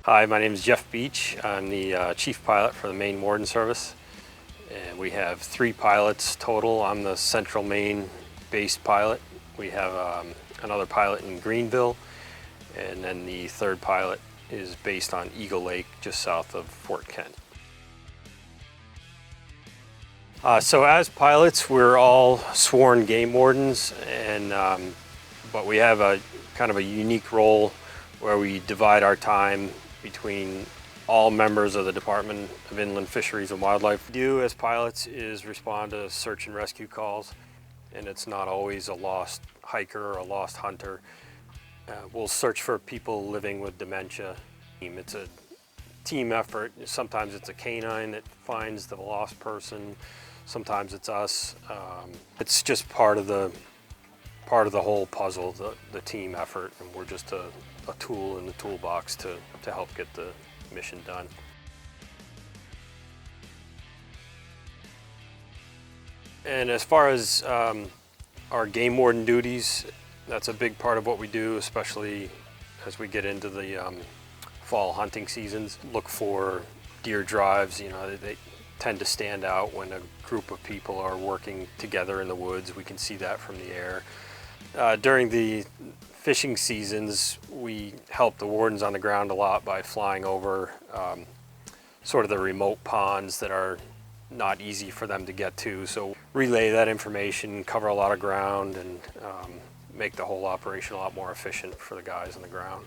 Hi, my name is Jeff Beach. I'm the Chief Pilot for the Maine Warden Service. And we have 3 pilots total. I'm the Central Maine based pilot. We have another pilot in Greenville, and then the 3rd pilot is based on Eagle Lake, just south of Fort Kent. So as pilots, we're all sworn game wardens, and but we have a kind of a unique role where we divide our time between all members of the Department of Inland Fisheries and Wildlife. What we do as pilots is respond to search and rescue calls, and it's not always a lost hiker or a lost hunter. We'll search for people living with dementia. It's a team effort. Sometimes it's a canine that finds the lost person. Sometimes it's us. It's just part of the whole puzzle, the team effort, and we're just a tool in the toolbox to help get the mission done. And as far as our game warden duties, that's a big part of what we do, especially as we get into the fall hunting seasons. Look for deer drives. You know, they tend to stand out when a group of people are working together in the woods. We can see that from the air. During the fishing seasons, we help the wardens on the ground a lot by flying over sort of the remote ponds that are not easy for them to get to. So relay that information, cover a lot of ground, and make the whole operation a lot more efficient for the guys on the ground.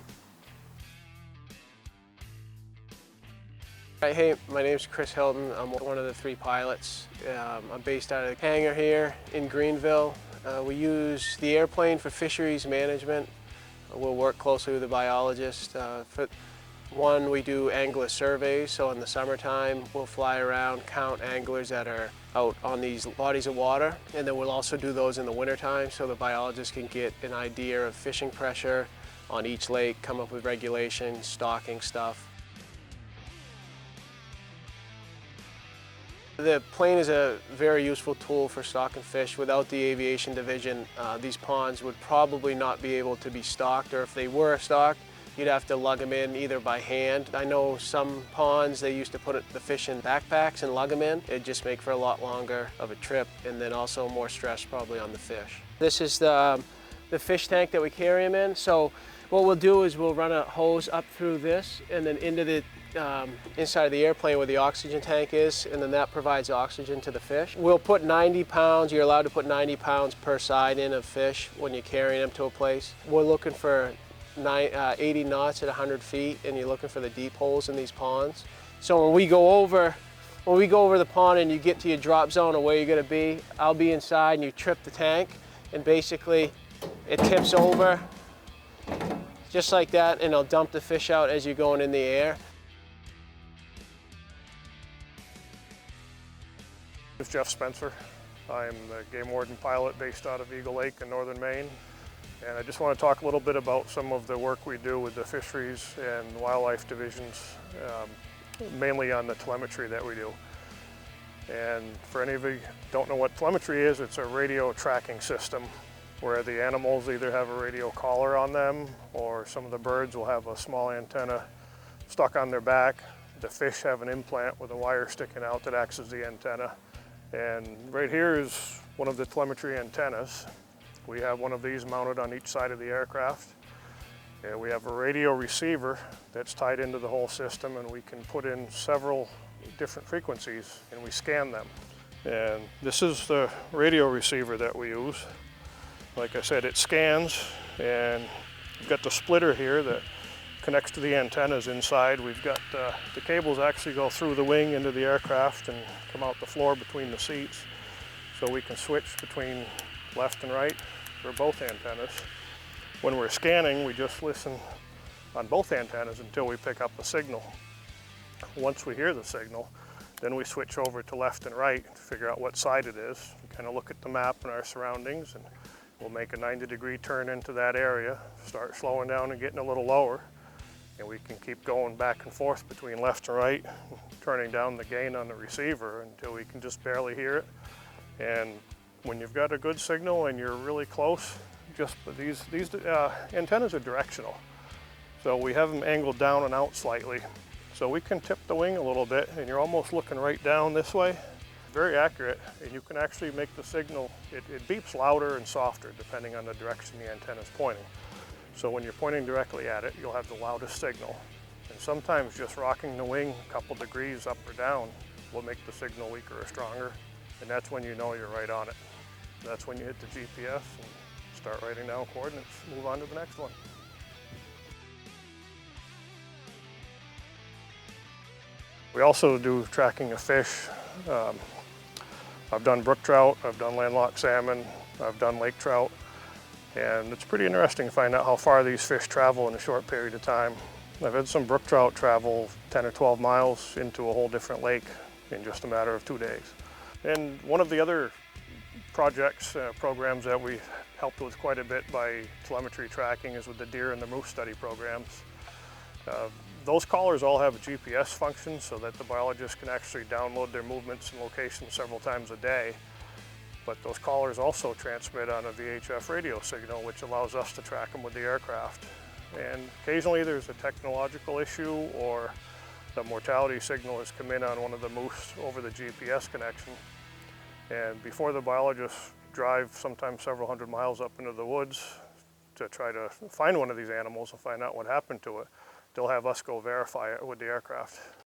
Hey, my name is Chris Hilton. I'm one of the 3 pilots. I'm based out of the hangar here in Greenville. We use the airplane for fisheries management. We'll work closely with the biologist. For one, we do angler surveys, so in the summertime we'll fly around, count anglers that are out on these bodies of water, and then we'll also do those in the wintertime so the biologist can get an idea of fishing pressure on each lake, come up with regulations, stocking stuff. The plane is a very useful tool for stocking fish. Without the aviation division, these ponds would probably not be able to be stocked, or if they were stocked, you'd have to lug them in either by hand. I know some ponds, they used to put the fish in backpacks and lug them in. It'd just make for a lot longer of a trip, and then also more stress probably on the fish. This is the fish tank that we carry them in. So what we'll do is we'll run a hose up through this and then into the inside of the airplane where the oxygen tank is, and then that provides oxygen to the fish. We'll put 90 pounds, you're allowed to put 90 pounds per side in of fish when you're carrying them to a place. We're looking for 80 knots at 100 feet, and you're looking for the deep holes in these ponds. So when we go over the pond and you get to your drop zone of where you're gonna be, I'll be inside and you trip the tank, and basically it tips over just like that, and it'll dump the fish out as you're going in the air. This is Jeff Spencer. I'm the game warden pilot based out of Eagle Lake in northern Maine. And I just want to talk a little bit about some of the work we do with the fisheries and wildlife divisions, mainly on the telemetry that we do. And for any of you who don't know what telemetry is, it's a radio tracking system where the animals either have a radio collar on them, or some of the birds will have a small antenna stuck on their back. The fish have an implant with a wire sticking out that acts as the antenna. And right here is one of the telemetry antennas. We have one of these mounted on each side of the aircraft. And we have a radio receiver that's tied into the whole system, and we can put in several different frequencies and we scan them. And this is the radio receiver that we use. Like I said, it scans, and we've got the splitter here that connects to the antennas inside. We've got the cables actually go through the wing into the aircraft and come out the floor between the seats, so we can switch between left and right for both antennas. When we're scanning, we just listen on both antennas until we pick up a signal. Once we hear the signal, then we switch over to left and right to figure out what side it is. We kind of look at the map and our surroundings, and we'll make a 90-degree turn into that area, start slowing down and getting a little lower. And we can keep going back and forth between left and right, turning down the gain on the receiver until we can just barely hear it. And when you've got a good signal and you're really close, these antennas are directional. So we have them angled down and out slightly. So we can tip the wing a little bit and you're almost looking right down this way. Very accurate, and you can actually make the signal, it beeps louder and softer depending on the direction the antenna is pointing. So when you're pointing directly at it, you'll have the loudest signal. And sometimes just rocking the wing a couple degrees up or down will make the signal weaker or stronger, and that's when you know you're right on it. That's when you hit the GPS and start writing down coordinates, move on to the next one. We also do tracking of fish. I've done brook trout, I've done landlocked salmon, I've done lake trout, and it's pretty interesting to find out how far these fish travel in a short period of time. I've had some brook trout travel 10 or 12 miles into a whole different lake in just a matter of 2 days. And one of the other projects, programs that we helped with quite a bit by telemetry tracking is with the deer and the moose study programs. Those collars all have a GPS function so that the biologists can actually download their movements and locations several times a day. But those collars also transmit on a VHF radio signal, which allows us to track them with the aircraft. And occasionally there's a technological issue or the mortality signal has come in on one of the moose over the GPS connection. And before the biologists drive sometimes several hundred miles up into the woods to try to find one of these animals and find out what happened to it, they'll have us go verify it with the aircraft.